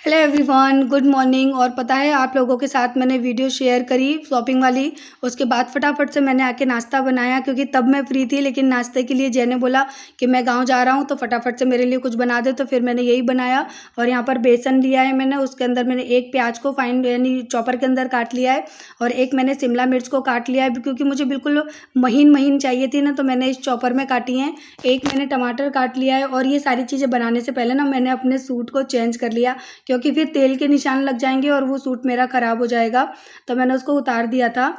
Hello everyone, good morning. और पता है आप लोगों के साथ मैंने वीडियो शेयर करी शॉपिंग वाली। उसके बाद फटाफट से मैंने आके नाश्ता बनाया क्योंकि तब मैं फ्री थी, लेकिन नाश्ते के लिए जय ने बोला कि मैं गांव जा रहा हूं तो फटाफट से मेरे लिए कुछ बना दे। तो फिर मैंने यही बनाया। और यहाँ पर बेसन लिया है मैंने, उसके अंदर मैंने एक प्याज को फाइन यानी चॉपर के अंदर काट लिया है। और एक मैंने शिमला मिर्च को काट लिया है क्योंकि मुझे बिल्कुल महीन महीन चाहिए थी ना, तो मैंने इस चॉपर में काटी हैं। एक मैंने टमाटर काट लिया है। और ये सारी चीज़ें बनाने से पहले ना मैंने अपने सूट को चेंज कर लिया क्योंकि फिर तेल के निशान लग जाएंगे और वो सूट मेरा ख़राब हो जाएगा। तो मैंने उसको उतार दिया था।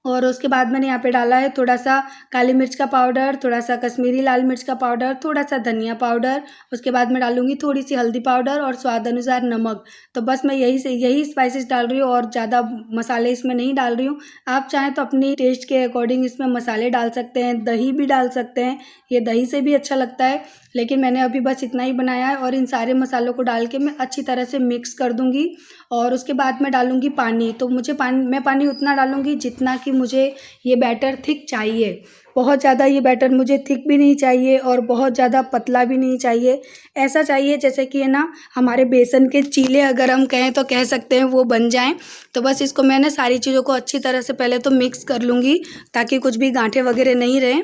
और उसके बाद मैंने यहाँ पे डाला है थोड़ा सा काली मिर्च का पाउडर, थोड़ा सा कश्मीरी लाल मिर्च का पाउडर, थोड़ा सा धनिया पाउडर। उसके बाद मैं डालूंगी थोड़ी सी हल्दी पाउडर और स्वाद अनुसार नमक। तो बस मैं यही स्पाइसेस डाल रही हूँ और ज़्यादा मसाले इसमें नहीं डाल रही हूँ। आप चाहें तो अपनी टेस्ट के अकॉर्डिंग इसमें मसाले डाल सकते हैं, दही भी डाल सकते हैं। ये दही से भी अच्छा लगता है, लेकिन मैंने अभी बस इतना ही बनाया है। और इन सारे मसालों को डाल के मैं अच्छी तरह से मिक्स कर दूंगी। और उसके बाद मैं डालूंगी पानी। तो मैं पानी उतना डालूंगी जितना कि मुझे ये बैटर थिक चाहिए। बहुत ज़्यादा ये बैटर मुझे थिक भी नहीं चाहिए और बहुत ज़्यादा पतला भी नहीं चाहिए। ऐसा चाहिए जैसे कि है ना, हमारे बेसन के चीले अगर हम कहें तो कह सकते हैं, वो बन जाएं। तो बस इसको मैंने सारी चीज़ों को अच्छी तरह से पहले तो मिक्स कर लूँगी ताकि कुछ भी गांठें वगैरह नहीं रहें।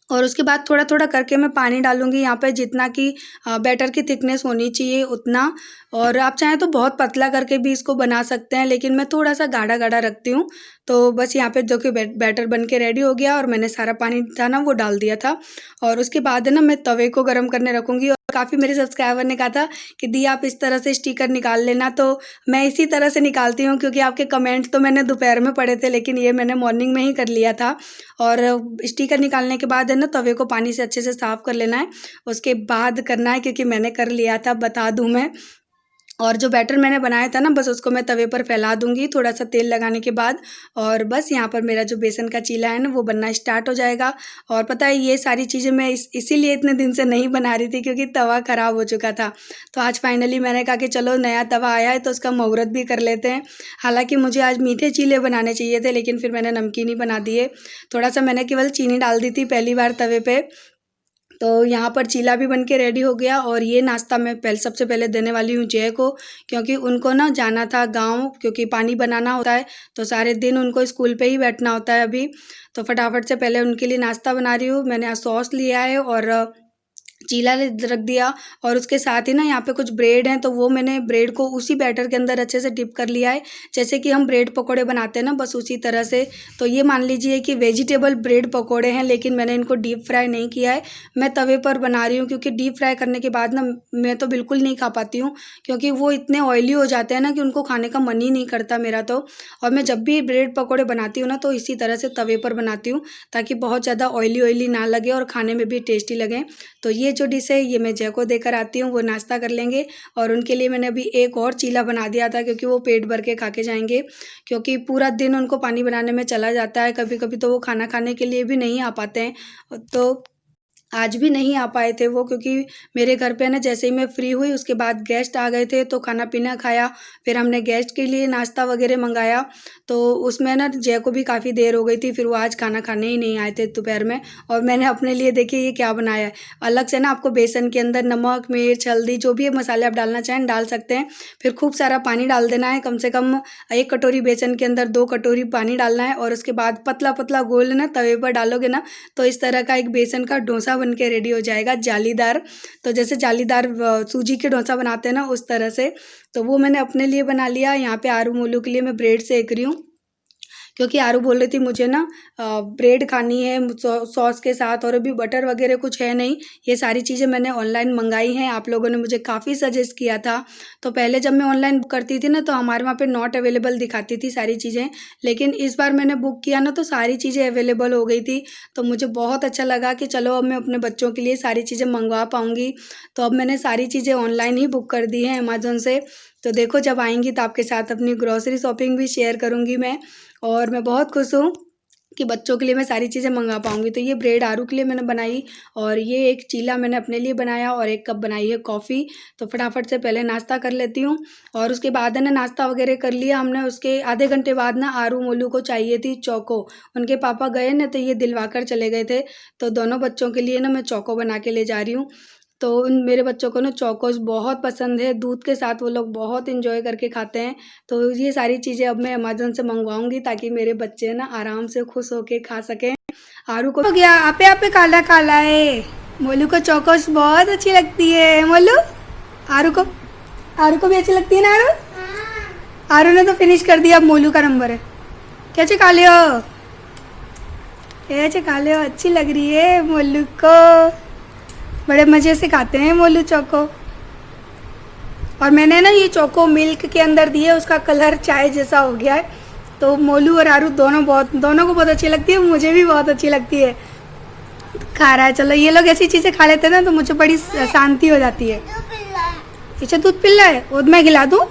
और उसके बाद थोड़ा थोड़ा करके मैं पानी डालूंगी यहाँ पे, जितना कि बैटर की थिकनेस होनी चाहिए उतना। और आप चाहें तो बहुत पतला करके भी इसको बना सकते हैं, लेकिन मैं थोड़ा सा गाढ़ा गाढ़ा रखती हूँ। तो बस यहाँ पे जो कि बैटर बन के रेडी हो गया और मैंने सारा पानी था ना वो डाल दिया था। और उसके बाद है ना मैं तवे को गर्म करने रखूँगी। और काफ़ी मेरे सब्सक्राइबर ने कहा था कि दी आप इस तरह से स्टिकर निकाल लेना, तो मैं इसी तरह से निकालती हूँ क्योंकि आपके कमेंट तो मैंने दोपहर में पढ़े थे, लेकिन ये मैंने मॉर्निंग में ही कर लिया था। और स्टिकर निकालने के बाद है ना तवे को पानी से अच्छे से साफ़ कर लेना है। उसके बाद करना है, क्योंकि मैंने कर लिया था बता दूं मैं। और जो बैटर मैंने बनाया था ना, बस उसको मैं तवे पर फैला दूंगी थोड़ा सा तेल लगाने के बाद। और बस यहाँ पर मेरा जो बेसन का चीला है ना वो बनना स्टार्ट हो जाएगा। और पता है ये सारी चीज़ें मैं इसीलिए इतने दिन से नहीं बना रही थी क्योंकि तवा ख़राब हो चुका था। तो आज फाइनली मैंने कहा कि चलो नया तवा आया है तो उसका मुहूर्त भी कर लेते हैं। हालांकि मुझे आज मीठे चीले बनाने चाहिए थे, लेकिन फिर मैंने नमकीन ही बना दिए। थोड़ा सा मैंने केवल चीनी डाल दी थी पहली बार तवे पे। तो यहाँ पर चीला भी बन के रेडी हो गया। और ये नाश्ता मैं सबसे पहले देने वाली हूँ जय को, क्योंकि उनको ना जाना था गांव, क्योंकि पानी बनाना होता है तो सारे दिन उनको स्कूल पे ही बैठना होता है अभी। तो फटाफट से पहले उनके लिए नाश्ता बना रही हूँ। मैंने सॉस लिया है और चीला रख दिया। और उसके साथ ही ना यहाँ पे कुछ ब्रेड हैं, तो वो मैंने ब्रेड को उसी बैटर के अंदर अच्छे से डिप कर लिया है, जैसे कि हम ब्रेड पकोड़े बनाते हैं ना, बस उसी तरह से। तो ये मान लीजिए कि वेजिटेबल ब्रेड पकोड़े हैं, लेकिन मैंने इनको डीप फ्राई नहीं किया है। मैं तवे पर बना रही हूँ क्योंकि डीप फ्राई करने के बाद ना मैं तो बिल्कुल नहीं खा पाती हूँ, क्योंकि वो इतने ऑयली हो जाते हैं ना कि उनको खाने का मन ही नहीं करता मेरा तो। और मैं जब भी ब्रेड पकोड़े बनाती हूँ ना तो इसी तरह से तवे पर बनाती हूँ, ताकि बहुत ज़्यादा ऑयली ऑयली ना लगे और खाने में भी टेस्टी लगे। तो ये जो डिश है ये मैं जय को देकर आती हूँ, वो नाश्ता कर लेंगे। और उनके लिए मैंने अभी एक और चीला बना दिया था क्योंकि वो पेट भर के खा के जाएंगे, क्योंकि पूरा दिन उनको पानी बनाने में चला जाता है। कभी कभी तो वो खाना खाने के लिए भी नहीं आ पाते हैं। तो आज भी नहीं आ पाए थे वो, क्योंकि मेरे घर पे ना जैसे ही मैं फ्री हुई उसके बाद गेस्ट आ गए थे तो खाना पीना खाया। फिर हमने गेस्ट के लिए नाश्ता वगैरह मंगाया, तो उसमें ना जय को भी काफ़ी देर हो गई थी। फिर वो आज खाना खाने ही नहीं आए थे दोपहर में। और मैंने अपने लिए देखिए ये क्या बनाया है। अलग से ना आपको बेसन के अंदर नमक मिर्च हल्दी जो भी मसाले आप डालना चाहें डाल सकते हैं। फिर खूब सारा पानी डाल देना है, कम से कम 1 कटोरी बेसन के अंदर 2 कटोरी पानी डालना है। और उसके बाद पतला पतला गोल ना तवे पर डालोगे ना, तो इस तरह का एक बेसन का डोसा बन के रेडी हो जाएगा, जालीदार। तो जैसे जालीदार सूजी के डोसा बनाते हैं ना, उस तरह से। तो वो मैंने अपने लिए बना लिया। यहाँ पे आरू मोलू के लिए मैं ब्रेड सेक रही हूँ, क्योंकि आरू बोल रही थी मुझे ना ब्रेड खानी है सॉस के साथ, और अभी बटर वगैरह कुछ है नहीं। ये सारी चीज़ें मैंने ऑनलाइन मंगाई हैं, आप लोगों ने मुझे काफ़ी सजेस्ट किया था। तो पहले जब मैं ऑनलाइन बुक करती थी ना तो हमारे वहाँ पे नॉट अवेलेबल दिखाती थी सारी चीज़ें, लेकिन इस बार मैंने बुक किया ना तो सारी चीज़ें अवेलेबल हो गई थी। तो मुझे बहुत अच्छा लगा कि चलो अब मैं अपने बच्चों के लिए सारी चीज़ें मंगवा पाऊँगी। तो अब मैंने सारी चीज़ें ऑनलाइन ही बुक कर दी हैं अमेज़न से। तो देखो जब आएंगी तो आपके साथ अपनी ग्रॉसरी शॉपिंग भी शेयर करूँगी मैं। और मैं बहुत खुश हूँ कि बच्चों के लिए मैं सारी चीज़ें मंगा पाऊँगी। तो ये ब्रेड आरू के लिए मैंने बनाई, और ये एक चीला मैंने अपने लिए बनाया, और 1 कप बनाई है कॉफ़ी। तो फटाफट से पहले नाश्ता कर लेती हूँ। और उसके बाद है ना नाश्ता वगैरह कर लिया हमने। उसके आधे घंटे बाद ना आरू मोलू को चाहिए थी चौको। उनके पापा गए ना तो ये दिलवा कर चले गए थे। तो दोनों बच्चों के लिए ना मैं चौको बना के ले जा रही हूँ। तो उन मेरे बच्चों को ना चोकोस बहुत पसंद है, दूध के साथ वो लोग बहुत एंजॉय करके खाते हैं। तो ये सारी चीज़ें अब मैं अमेज़न से मंगवाऊँगी ताकि मेरे बच्चे ना आराम से खुश होके खा सकें। आरू को हो गया आपे आपे काला काला है। मोलू को चोकोस बहुत अच्छी लगती है। मोलू आरू को भी अच्छी लगती है ना आरू? आरू ने तो फिनिश कर दिया, अब मोलू का नंबर है। कैसे खा लियो? कैसे खा लियो? अच्छी लग रही है मोलू को, बड़े मज़े से खाते हैं मोलू चोको। और मैंने ना ये चोको मिल्क के अंदर दिए, उसका कलर चाय जैसा हो गया है। तो मोलू और आरू दोनों को बहुत अच्छी लगती है, मुझे भी बहुत अच्छी लगती है। खा रहा है, चलो ये लोग ऐसी चीज़ें खा लेते हैं ना तो मुझे बड़ी शांति हो जाती है। अच्छा दूध पिला है, वो मैं खिला दूँ?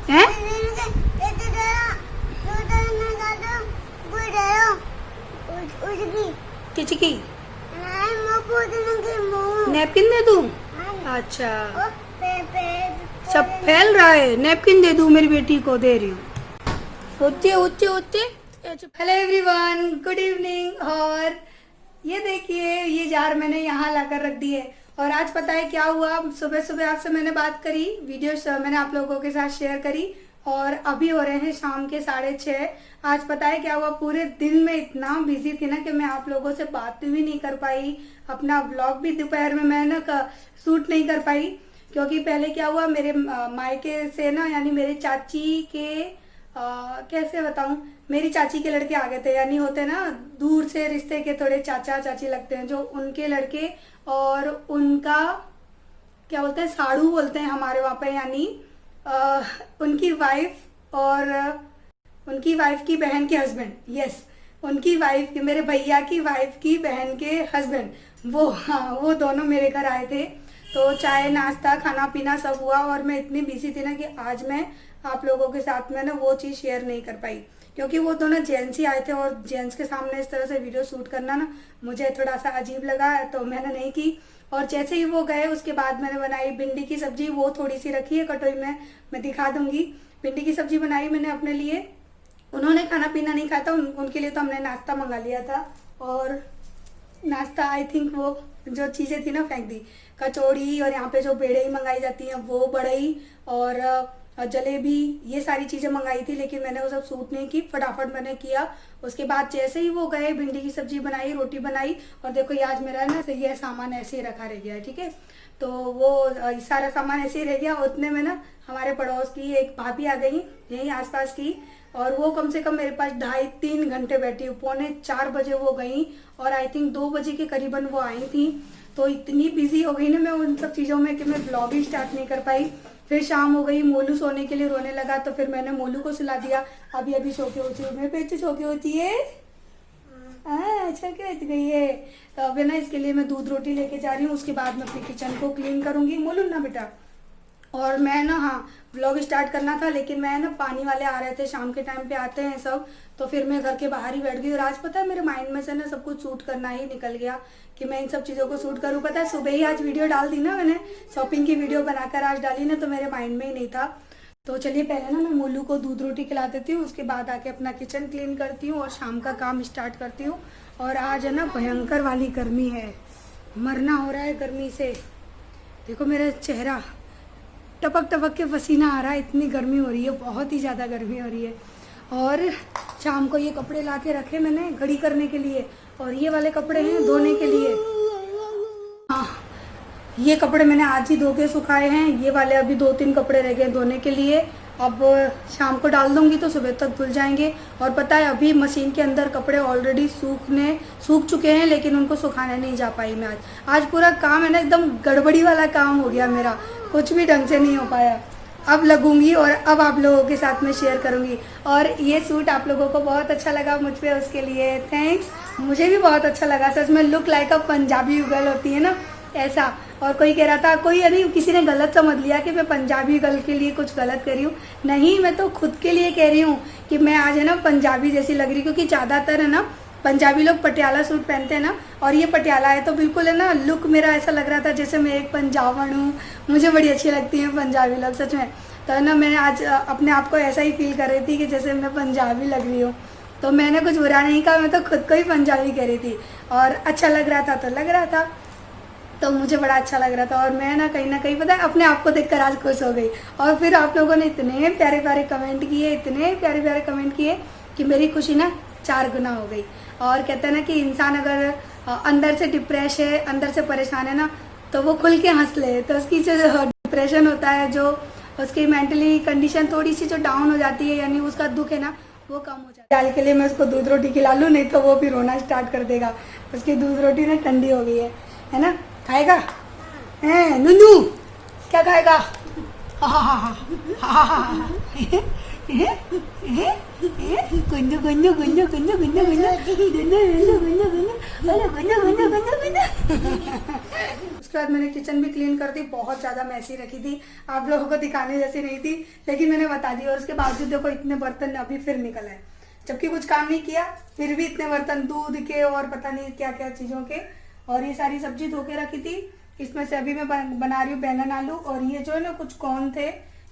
हैं? किचकी नैपकिन दे दूँ? अच्छा सब फैल रहा है, नैपकिन दे दूँ मेरी बेटी को? दे रही हूँ। उच्चे। Hello everyone, good evening. और ये देखिए ये जार मैंने यहाँ लाकर रख दी है। और आज पता है क्या हुआ, सुबह सुबह आपसे मैंने बात करी, वीडियो मैंने आप लोगों के साथ शेयर करी और अभी हो रहे हैं शाम के 6:30। आज पता है क्या हुआ, पूरे दिन में इतना बिजी थी ना कि मैं आप लोगों से बात भी नहीं कर पाई, अपना व्लॉग भी दोपहर में मैं ना शूट नहीं कर पाई। क्योंकि पहले क्या हुआ, मेरे मायके से ना, यानी मेरे चाची के कैसे बताऊं, मेरी चाची के लड़के आ गए थे, यानी होते ना दूर से रिश्ते के, थोड़े चाचा चाची लगते हैं, जो उनके लड़के और उनका क्या बोलते हैं, साड़ू बोलते हैं हमारे वहाँ पे, यानी उनकी वाइफ और उनकी वाइफ की बहन के हस्बैंड, यस उनकी वाइफ की, मेरे भैया की वाइफ की बहन के हस्बैंड, वो हाँ वो दोनों मेरे घर आए थे। तो चाय नाश्ता खाना पीना सब हुआ और मैं इतनी बिजी थी ना कि आज मैं आप लोगों के साथ में ना वो चीज़ शेयर नहीं कर पाई, क्योंकि वो दोनों जेंट्स ही आए थे और जेंट्स के सामने इस तरह से वीडियो शूट करना ना मुझे थोड़ा सा अजीब लगा, तो मैंने नहीं की। और जैसे ही वो गए उसके बाद मैंने बनाई भिंडी की सब्जी, वो थोड़ी सी रखी है कटोरी में, मैं दिखा दूंगी। भिंडी की सब्जी बनाई मैंने अपने लिए, उन्होंने खाना पीना नहीं खाता, उनके लिए तो हमने नाश्ता मंगा लिया था। और नाश्ता आई थिंक वो जो चीज़ें थी ना फेंक दी, कचौड़ी और यहाँ पे जो बेड़ई मंगाई जाती हैं वो बड़ई और जलेबी, ये सारी चीज़ें मंगाई थी, लेकिन मैंने वो सब सूट नहीं की, फटाफट मैंने किया। उसके बाद जैसे ही वो गए भिंडी की सब्जी बनाई, रोटी बनाई, और देखो ये आज मेरा ना ये सामान ऐसे ही रखा रह गया है, ठीक है। तो वो सारा सामान ऐसे ही रह गया। उतने में ना हमारे पड़ोस की एक भाभी आ गई यहीं आसपास की, और वो कम से कम मेरे पास 2.5-3 घंटे बैठी, 3:45 बजे वो गई और आई थिंक 2 बजे के करीबन वो आई थी। तो इतनी बिजी हो गई ना मैं उन सब चीज़ों में कि मैं ब्लॉग ही स्टार्ट नहीं कर पाई। फिर शाम हो गई, मोलू सोने के लिए रोने लगा, तो फिर मैंने मोलू को सुला दिया। अभी सो के उठी, मेरे पेट सो के होती है। अच्छा क्या गई है। तो अभी ना इसके लिए मैं दूध रोटी लेके जा रही हूँ, उसके बाद मैं अपनी किचन को क्लीन करूँगी। मोलू ना बेटा, और मैं ना हाँ व्लॉग स्टार्ट करना था, लेकिन मैं ना पानी वाले आ रहे थे, शाम के टाइम पे आते हैं सब, तो फिर मैं घर के बाहर ही बैठ गई। और आज पता है मेरे माइंड में से ना सब कुछ शूट करना ही निकल गया कि मैं इन सब चीज़ों को शूट करूँ। पता है सुबह ही आज वीडियो डाल दी ना मैंने, शॉपिंग की वीडियो बनाकर आज डाली ना, तो मेरे माइंड में ही नहीं था। तो चलिए पहले ना मैं मोलू को दूध रोटी खिला देती हूँ, उसके बाद आके अपना किचन क्लीन करती हूँ और शाम का काम स्टार्ट करती हूँ। और आज है ना भयंकर वाली गर्मी है, मरना हो रहा है गर्मी से। देखो मेरा चेहरा टपक टपक के पसीना आ रहा है, इतनी गर्मी हो रही है, बहुत ही ज़्यादा गर्मी हो रही है। और शाम को ये कपड़े ला के रखे मैंने घड़ी करने के लिए, और ये वाले कपड़े हैं धोने के लिए। हाँ ये कपड़े मैंने आज ही धो के सुखाए हैं, ये वाले अभी 2-3 कपड़े रह गए धोने के लिए। अब शाम को डाल दूंगी तो सुबह तक धुल जाएंगे। और पता है अभी मशीन के अंदर कपड़े ऑलरेडी सूख चुके हैं, लेकिन उनको सुखाने नहीं जा पाई मैं आज पूरा काम है ना एकदम गड़बड़ी वाला काम हो गया मेरा, कुछ भी ढंग से नहीं हो पाया। अब लगूंगी और अब आप लोगों के साथ में शेयर करूंगी। और ये सूट आप लोगों को बहुत अच्छा लगा मुझ पे, उसके लिए थैंक्स। मुझे भी बहुत अच्छा लगा, सच में लुक लाइक अ पंजाबी गर्ल होती है ना ऐसा। और कोई कह रहा था, कोई यानी किसी ने गलत समझ लिया कि मैं पंजाबी गर्ल के लिए कुछ गलत कर रही हूँ। नहीं, मैं तो खुद के लिए कह रही हूँ कि मैं आज है ना पंजाबी जैसी लग रही, क्योंकि ज़्यादातर है ना पंजाबी लोग पटियाला सूट पहनते हैं ना, और ये पटियाला है तो बिल्कुल है ना लुक मेरा ऐसा लग रहा था जैसे मैं एक पंजाबन हूँ। मुझे बड़ी अच्छी लगती है पंजाबी लोग सच में। तो है ना मैंने आज अपने आप को ऐसा ही फील कर रही थी कि जैसे मैं पंजाबी लग रही हूँ। तो मैंने कुछ बुरा नहीं कहा, मैं तो खुद को ही पंजाबी कह रही थी और अच्छा लग रहा था तो लग रहा था। तो मुझे बड़ा अच्छा लग रहा था और मैं ना कहीं पता है अपने आप को देखकर आज खुश हो गई। और फिर आप लोगों ने इतने प्यारे प्यारे कमेंट किए, इतने प्यारे प्यारे कमेंट किए कि मेरी खुशी ना 4 गुना हो गई। और कहते हैं ना कि इंसान अगर अंदर से डिप्रेस है, अंदर से परेशान है ना, तो वो खुल के हंस ले तो उसकी जो डिप्रेशन होता है, जो उसकी मेंटली कंडीशन थोड़ी सी जो डाउन हो जाती है, यानी उसका दुख है ना वो कम हो जाता है। डाल के लिए मैं उसको दूध रोटी खिला लूँ, नहीं तो वो भी रोना स्टार्ट कर देगा। उसकी दूध रोटी ना ठंडी हो गई है ना। खाएगा हैं नन्नू? क्या खाएगा? गुंजू गुंजू गुंजू गुंजू गुंजू उसके बाद मैंने किचन भी क्लीन कर दी, बहुत ज़्यादा मैसी रखी थी, आप लोगों को दिखाने जैसी नहीं थी, लेकिन मैंने बता दी। और उसके बावजूद देखो इतने बर्तन अभी फिर निकल आए, जबकि कुछ काम नहीं किया फिर भी इतने बर्तन दूध के और पता नहीं क्या क्या चीज़ों के। और ये सारी सब्जी धो के रखी थी, इसमें से अभी मैं बना रही हूँ बैंगन आलू। और ये जो है ना कुछ कॉर्न थे,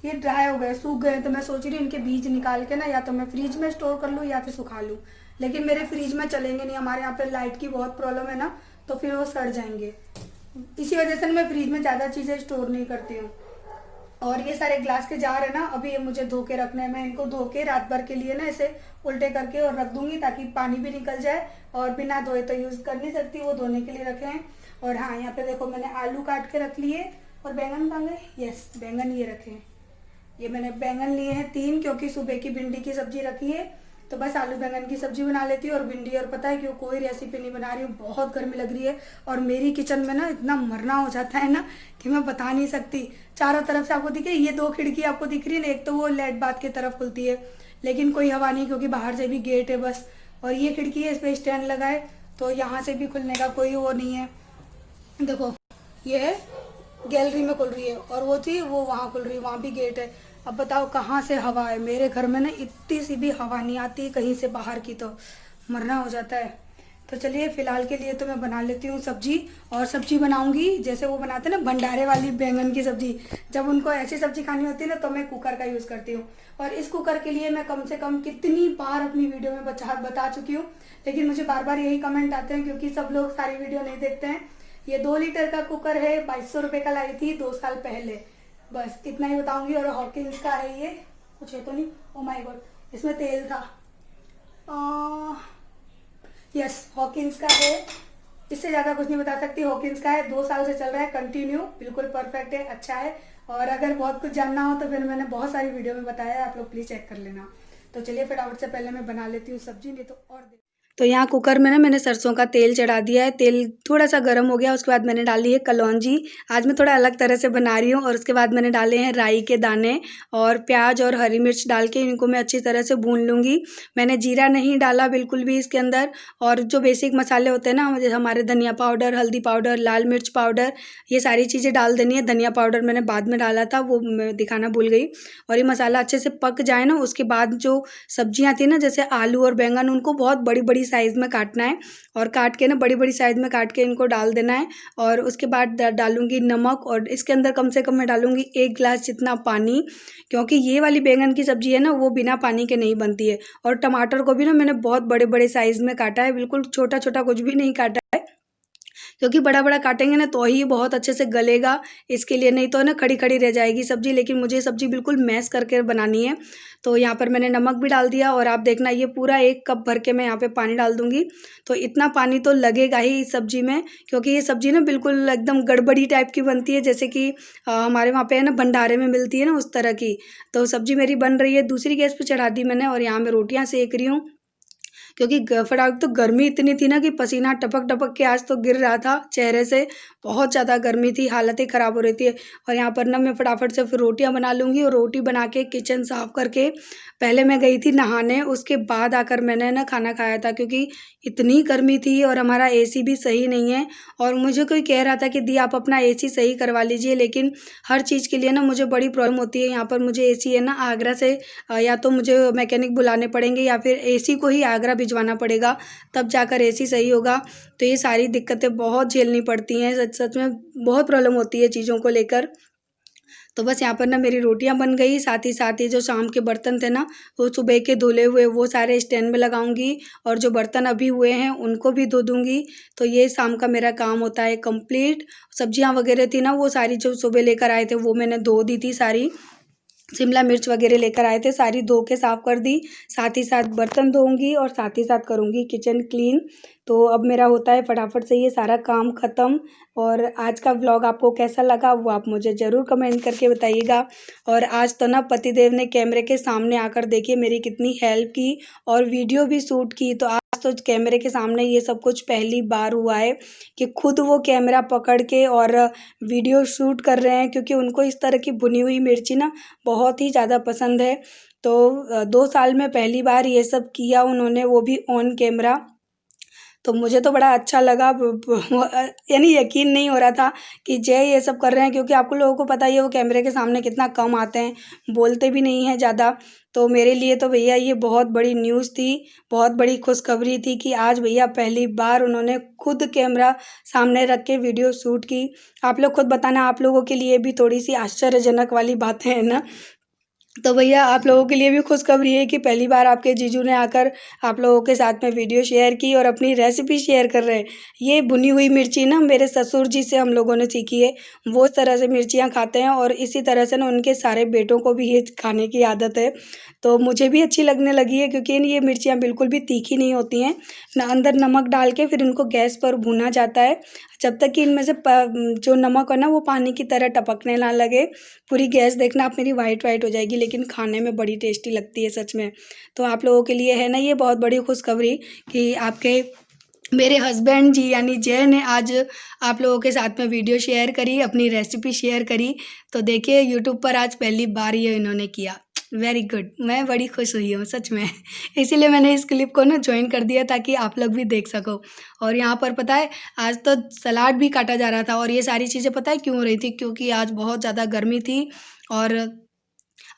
ये ड्राई हो गए, सूख गए, तो मैं सोच रही हूँ इनके बीज निकाल के ना या तो मैं फ्रिज में स्टोर कर लूँ या फिर सुखा लूँ। लेकिन मेरे फ्रिज में चलेंगे नहीं, हमारे यहाँ पे लाइट की बहुत प्रॉब्लम है ना, तो फिर वो सड़ जाएंगे। इसी वजह से मैं फ्रिज में ज़्यादा चीज़ें स्टोर नहीं करती हूँ। और ये सारे ग्लास के जार है ना, अभी ये मुझे धो के रखना है। मैं इनको धो के रात भर के लिए ना ऐसे उल्टे करके और रख दूंगी, ताकि पानी भी निकल जाए। और बिना धोए तो यूज़ कर नहीं सकती, वो धोने के लिए रखे हैं। और हाँ, यहाँ पे देखो मैंने आलू काट के रख लिए। और बैंगन कहाँ गए? यस, बैंगन ये रखे हैं। ये मैंने बैंगन लिए हैं 3, क्योंकि सुबह की भिंडी की सब्जी रखी है, तो बस आलू बैंगन की सब्जी बना लेती हूँ और भिंडी। और पता है क्यों कोई रेसिपी नहीं बना रही हूँ, बहुत गर्मी लग रही है। और मेरी किचन में ना इतना मरना हो जाता है ना कि मैं बता नहीं सकती। चारों तरफ से आपको दिख रही है, ये 2 खिड़की आपको दिख रही है ना, एक तो वो लेट बाथ की तरफ खुलती है, लेकिन कोई हवा नहीं, क्योंकि बाहर से भी गेट है बस। और ये खिड़की है, इस पर स्टैंड लगा है, तो यहाँ से भी खुलने का कोई वो नहीं है। देखो ये है, गैलरी में खुल रही है, और वो थी वो वहाँ खुल रही है, वहाँ भी गेट है। अब बताओ कहाँ से हवा है? मेरे घर में ना इतनी सी भी हवा नहीं आती कहीं से बाहर की, तो मरना हो जाता है। तो चलिए फिलहाल के लिए तो मैं बना लेती हूँ सब्जी। और सब्जी बनाऊंगी जैसे वो बनाते हैं ना भंडारे वाली बैंगन की सब्जी। जब उनको ऐसी सब्जी खानी होती है ना, तो मैं कुकर का यूज़ करती हूँ। और इस कुकर के लिए मैं कम से कम कितनी बार अपनी वीडियो में बता चुकी हूँ, लेकिन मुझे बार बार यही कमेंट आते हैं, क्योंकि सब लोग सारी वीडियो नहीं देखते हैं। ये 2 लीटर का कुकर है, 2200 रुपये का लाई थी 2 साल पहले। बस इतना ही बताऊंगी। और हॉकिंस का है ये, कुछ है तो नहीं, ओ माय गॉड, इसमें तेल था। यस, हॉकिंस का है, इससे ज़्यादा कुछ नहीं बता सकती। हॉकिंस का है, 2 साल से चल रहा है कंटिन्यू, बिल्कुल परफेक्ट है, अच्छा है। और अगर बहुत कुछ जानना हो तो फिर मैंने बहुत सारी वीडियो में बताया है, आप लोग प्लीज़ चेक कर लेना। तो चलिए फटाफट से पहले मैं बना लेती हूँ सब्जी, नहीं तो और तो यहाँ कुकर में ना मैंने सरसों का तेल चढ़ा दिया है। तेल थोड़ा सा गर्म हो गया, उसके बाद मैंने डाली है कलौंजी। आज मैं थोड़ा अलग तरह से बना रही हूँ। और उसके बाद मैंने डाले हैं राई के दाने और प्याज और हरी मिर्च डाल के इनको मैं अच्छी तरह से भून लूँगी। मैंने जीरा नहीं डाला बिल्कुल भी इसके अंदर। और जो बेसिक मसाले होते हैं ना, जैसे हमारे धनिया पाउडर, हल्दी पाउडर, लाल मिर्च पाउडर, ये सारी चीज़ें डाल देनी है। धनिया पाउडर मैंने बाद में डाला था, वो मैं दिखाना भूल गई। और ये मसाला अच्छे से पक जाए ना, उसके बाद जो सब्जियाँ थी ना, जैसे आलू और बैंगन, उनको बहुत बड़ी बड़ी साइज़ में काटना है। और काट के ना बड़ी बड़ी साइज़ में काट के इनको डाल देना है। और उसके बाद डालूंगी नमक, और इसके अंदर कम से कम मैं डालूंगी 1 गिलास जितना पानी, क्योंकि ये वाली बैंगन की सब्ज़ी है ना, वो बिना पानी के नहीं बनती है। और टमाटर को भी ना मैंने बहुत बड़े बड़े साइज़ में काटा है, बिल्कुल छोटा छोटा कुछ भी नहीं काटा है, क्योंकि बड़ा बड़ा काटेंगे ना तो ही बहुत अच्छे से गलेगा, इसके लिए। नहीं तो ना खड़ी खड़ी रह जाएगी सब्जी। लेकिन मुझे सब्जी बिल्कुल मैश करके बनानी है। तो यहाँ पर मैंने नमक भी डाल दिया। और आप देखना, ये पूरा 1 कप भर के मैं यहाँ पे पानी डाल दूँगी। तो इतना पानी तो लगेगा ही इस सब्जी में, क्योंकि ये सब्जी ना बिल्कुल एकदम गड़बड़ी टाइप की बनती है, जैसे कि हमारे वहाँ पे है ना भंडारे में मिलती है ना, उस तरह की। तो सब्जी मेरी बन रही है, दूसरी गैस पे चढ़ा दी मैंने। और यहाँ मैं रोटियाँ सेक रही हूँ, क्योंकि फटाक तो गर्मी इतनी थी ना कि पसीना टपक टपक के आज तो गिर रहा था चेहरे से। बहुत ज़्यादा गर्मी थी, हालत ही ख़राब हो रही थी। और यहाँ पर ना मैं फटाफट से फिर रोटियाँ बना लूँगी। और रोटी बना के किचन साफ़ करके पहले मैं गई थी नहाने, उसके बाद आकर मैंने ना खाना खाया था, क्योंकि इतनी गर्मी थी और हमारा एसी भी सही नहीं है। और मुझे कोई कह रहा था कि दी आप अपना एसी सही करवा लीजिए, लेकिन हर चीज़ के लिए ना मुझे बड़ी प्रॉब्लम होती है। यहाँ पर मुझे एसी है ना आगरा से, या तो मुझे मैकेनिक बुलाने पड़ेंगे या फिर एसी को ही आगरा भिजवाना पड़ेगा, तब जाकर एसी सही होगा। तो ये सारी दिक्कतें बहुत झेलनी पड़ती हैं, सच सच में बहुत प्रॉब्लम होती है चीज़ों को लेकर। तो बस यहाँ पर ना मेरी रोटियां बन गई, साथ ही जो शाम के बर्तन थे ना वो सुबह के धुले हुए वो सारे स्टैंड में लगाऊंगी, और जो बर्तन अभी हुए हैं उनको भी धो दूंगी। तो ये शाम का मेरा काम होता है कंप्लीट। सब्जियां वगैरह थी ना वो सारी जो सुबह लेकर आए थे वो मैंने धो दी थी सारी। शिमला मिर्च वगैरह लेकर आए थे, सारी धो के साफ़ कर दी। साथ ही साथ बर्तन धोऊंगी और साथ ही साथ करूंगी किचन क्लीन। तो अब मेरा होता है फटाफट से ये सारा काम ख़त्म। और आज का व्लॉग आपको कैसा लगा वो आप मुझे ज़रूर कमेंट करके बताइएगा। और आज तो ना पतिदेव ने कैमरे के सामने आकर देखिए मेरी कितनी हेल्प की और वीडियो भी शूट की। तो आज तो कैमरे के सामने ये सब कुछ पहली बार हुआ है कि खुद वो कैमरा पकड़ के और वीडियो शूट कर रहे हैं, क्योंकि उनको इस तरह की भुनी हुई मिर्ची ना बहुत ही ज़्यादा पसंद है। तो 2 साल में पहली बार ये सब किया उन्होंने, वो भी ऑन कैमरा। तो मुझे तो बड़ा अच्छा लगा, यानी यकीन नहीं हो रहा था कि जय ये सब कर रहे हैं, क्योंकि आपको लोगों को पता ही है वो कैमरे के सामने कितना कम आते हैं, बोलते भी नहीं हैं ज़्यादा। तो मेरे लिए तो भैया ये बहुत बड़ी न्यूज़ थी, बहुत बड़ी खुशखबरी थी कि आज भैया पहली बार उन्होंने खुद कैमरा सामने रख के वीडियो शूट की। आप लोग खुद बताना, आप लोगों के लिए भी थोड़ी सी आश्चर्यजनक वाली बातें हैं ना। तो भैया आप लोगों के लिए भी खुशखबरी है कि पहली बार आपके जीजू ने आकर आप लोगों के साथ में वीडियो शेयर की और अपनी रेसिपी शेयर कर रहे हैं। ये भुनी हुई मिर्ची ना मेरे ससुर जी से हम लोगों ने सीखी है, वो इस तरह से मिर्चियाँ खाते हैं और इसी तरह से ना उनके सारे बेटों को भी ये खाने की आदत है। तो मुझे भी अच्छी लगने लगी है, क्योंकि ये मिर्चियाँ बिल्कुल भी तीखी नहीं होती हैं ना। अंदर नमक डाल के फिर इनको गैस पर भुना जाता है जब तक कि इनमें से जो नमक है ना वो पानी की तरह टपकने ना लगे। पूरी गैस देखना आप मेरी वाइट वाइट हो जाएगी, लेकिन खाने में बड़ी टेस्टी लगती है सच में। तो आप लोगों के लिए है ना ये बहुत बड़ी खुशखबरी कि आपके मेरे हस्बैंड जी यानी जय ने आज आप लोगों के साथ में वीडियो शेयर करी, अपनी रेसिपी शेयर करी। तो देखिए यूट्यूब पर आज पहली बार ये इन्होंने किया। वेरी गुड, मैं बड़ी खुश हुई हूँ सच में। इसीलिए मैंने इस क्लिप को ना ज्वाइन कर दिया ताकि आप लोग भी देख सको। और यहाँ पर पता है आज तो सलाद भी काटा जा रहा था, और ये सारी चीज़ें पता है क्यों हो रही थी, क्योंकि आज बहुत ज़्यादा गर्मी थी। और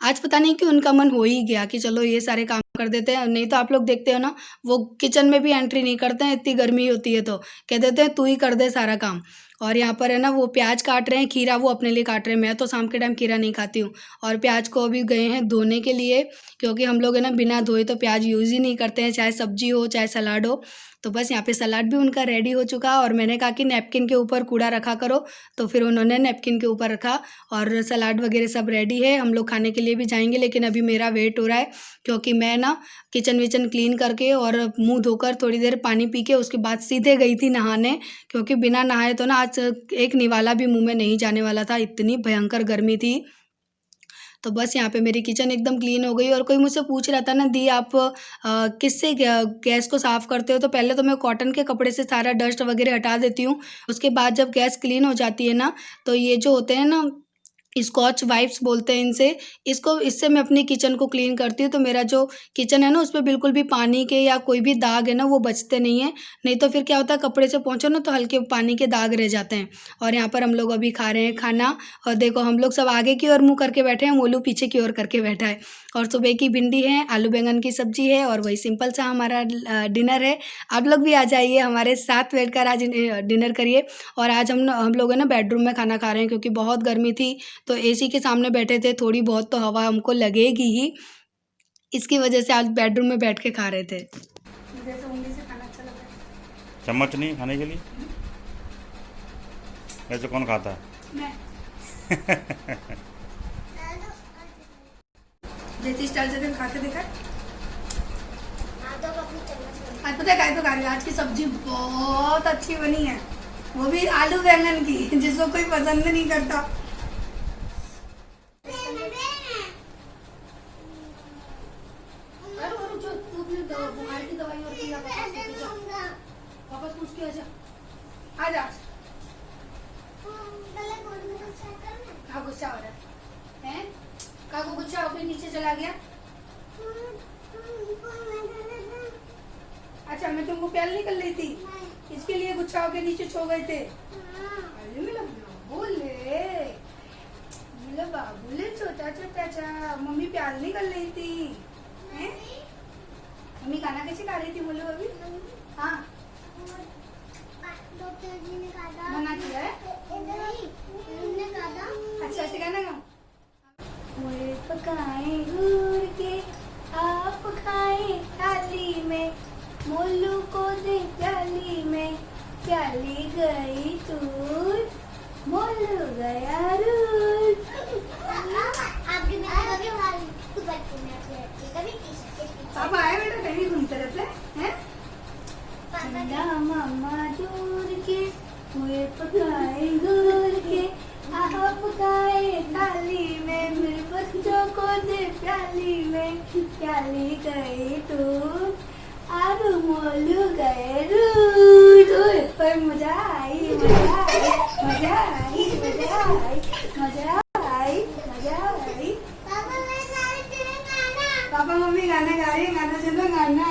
आज पता नहीं क्यों उनका मन हो ही गया कि चलो ये सारे काम कर देते हैं। नहीं तो आप लोग देखते हो ना वो किचन में भी एंट्री नहीं करते हैं, इतनी गर्मी होती है तो कह देते हैं तू ही कर दे सारा काम। और यहाँ पर है ना वो प्याज काट रहे हैं, खीरा वो अपने लिए काट रहे हैं। मैं तो शाम के टाइम खीरा नहीं खाती हूँ। और प्याज को अभी गए हैं धोने के लिए, क्योंकि हम लोग है ना बिना धोए तो प्याज यूज़ ही नहीं करते हैं, चाहे सब्जी हो चाहे सलाद हो। तो बस यहाँ पे सलाद भी उनका रेडी हो चुका, और मैंने कहा कि नैपकिन के ऊपर कूड़ा रखा करो, तो फिर उन्होंने नैपकिन के ऊपर रखा। और सलाद वगैरह सब रेडी है, हम लोग खाने के लिए भी जाएंगे। लेकिन अभी मेरा वेट हो रहा है, क्योंकि मैं ना किचन विचन क्लीन करके और मुंह धोकर थोड़ी देर पानी पी के उसके बाद सीधे गई थी नहाने, क्योंकि बिना नहाए तो ना आज एक निवाला भी मुंह में नहीं जाने वाला था, इतनी भयंकर गर्मी थी। तो बस यहाँ पे मेरी किचन एकदम क्लीन हो गई। और कोई मुझसे पूछ रहा था ना दी आप किससे गैस को साफ़ करते हो, तो पहले तो मैं कॉटन के कपड़े से सारा डस्ट वगैरह हटा देती हूँ। उसके बाद जब गैस क्लीन हो जाती है ना, तो ये जो होते हैं ना स्कॉच वाइप्स बोलते हैं इनसे, इससे मैं अपनी किचन को क्लीन करती हूँ। तो मेरा जो किचन है ना उसमें बिल्कुल भी पानी के या कोई भी दाग है ना वो बचते नहीं हैं। नहीं तो फिर क्या होता है कपड़े से पोंछो ना तो हल्के पानी के दाग रह जाते हैं। और यहाँ पर हम लोग अभी खा रहे हैं खाना, और देखो हम लोग सब आगे की ओर मुँह करके बैठे हैं, मोलू पीछे की ओर करके बैठा है। और सुबह की भिंडी है, आलू बैंगन की सब्जी है, और वही सिंपल सा हमारा डिनर है। आप लोग भी आ जाइए हमारे साथ बैठकर आज डिनर करिए। और आज हम लोग है ना बेडरूम में खाना खा रहे हैं, क्योंकि बहुत गर्मी थी। तो एसी के सामने बैठे थे, थोड़ी बहुत तो हवा हमको लगेगी ही, इसकी वजह से आज बेडरूम में बैठ के खा रहे थे। जैसे उंगली से खाना अच्छा लगता है। चम्मच नहीं खाने के लिए? ऐसे कौन खाता है? मैं जैसे स्टाइल से खा के देखा। आज पता है काय तो खा रही हूँ, आज की सब्जी बहुत अच्छी बनी है, वो भी आलू बैंगन की, जिसको कोई पसंद नहीं करता। वापस पूछ के आ जा। हाँ गुस्सा हो रहा है? का को गुस्सा होकर नीचे चला गया? अच्छा मैं तुमको प्यार नहीं कर रही थी, इसके लिए गुस्सा होकर नीचे छो गए थे। अरे मेरा बोले बाबूले छोटा छोटा मम्मी प्यार नहीं कर रही थी। हैं? मम्मी खाना कैसे खा रही थी बोलो अभी? हाँ मना किया है? अच्छा ऐसे कहना पकाएं घूर के, आप खाएं थाली में, मोलू को दे प्याली में, प्याली गई दूर, मोलू गया रूर। आपके में कभी हमारी खुद बच्चे में कभी टी-शर्ट के पीछे पापा आए बेटा, कहीं घूमते रहते हैं? पापा ठंडा मामा दूर के, हुए पकाए घूर के, आप पकाए थाली में, मेरे बच्चों को दे प्याली में, प्याली गई दूर, आलू मोलू गए रूट। ओए, पर मजा आई, मजा आई, मजा आई, मजा आई, मजा आई, मजा आई। पापा मैं गाने चले गाना पापा मम्मी गाना गा रही है, गाना चलो गाना।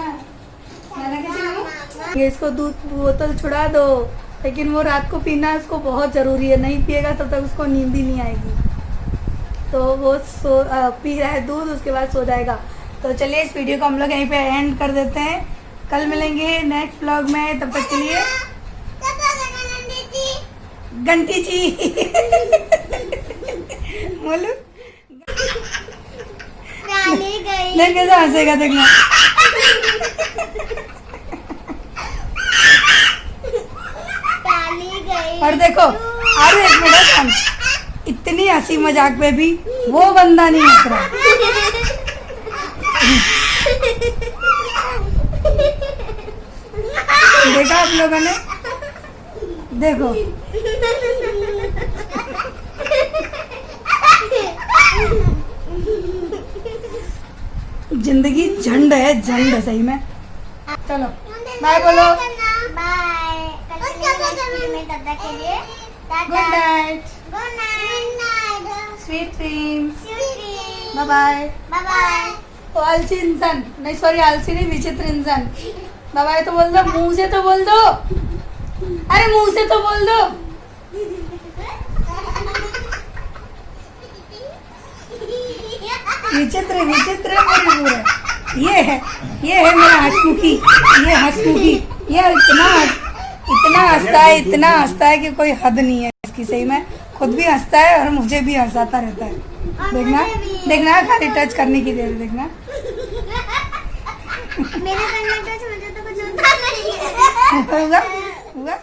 गाना कैसे गाऊं? ये इसको दूध बोतल छुड़ा दो, लेकिन वो रात को पीना उसको बहुत ज़रूरी है, नहीं पिएगा तब तक उसको नींद ही नहीं आएगी। तो वो पी रहा है दूध, उसके बाद सो जाएगा। तो चलिए इस वीडियो को हम लोग यहीं पे एंड कर देते हैं, कल मिलेंगे नेक्स्ट व्लॉग में, तब तक के लिए घंटी जी बोलो। प्याली गई देख कैसे हंसेगा, देखना। प्याली गई और देखो, अरे एक मिनट, इतनी हंसी मजाक पे भी वो बंदा नहीं हंस रहा। देखा आप लोगों ने? देखो जिंदगी झंड है, झंड सही में। चलो बाय बोलो, बाय। कल मिलेंगे में, तब तक के लिए good night, good night sweet dreams, bye bye bye. Bye. तो आलसी इंसान नहीं, सॉरी आलसी नहीं, विचित्र इंसान। बाय बाय तो बोल दो, मुंह से तो बोल दो, अरे मुंह से तो बोल दो। विचित्र विचित्र मेरी पूरा, ये है मेरा हंसमुखी, ये हंसमुखी, ये इतना हंसता है, इतना हंसता है कि कोई हद नहीं है इसकी, सही में खुद भी हंसता है और मुझे भी हंसाता रहता है। देखना देखना, खाली टच करने की देर, देखना। मेरे करने का मुझे तो कुछ होता नहीं है। होगा होगा।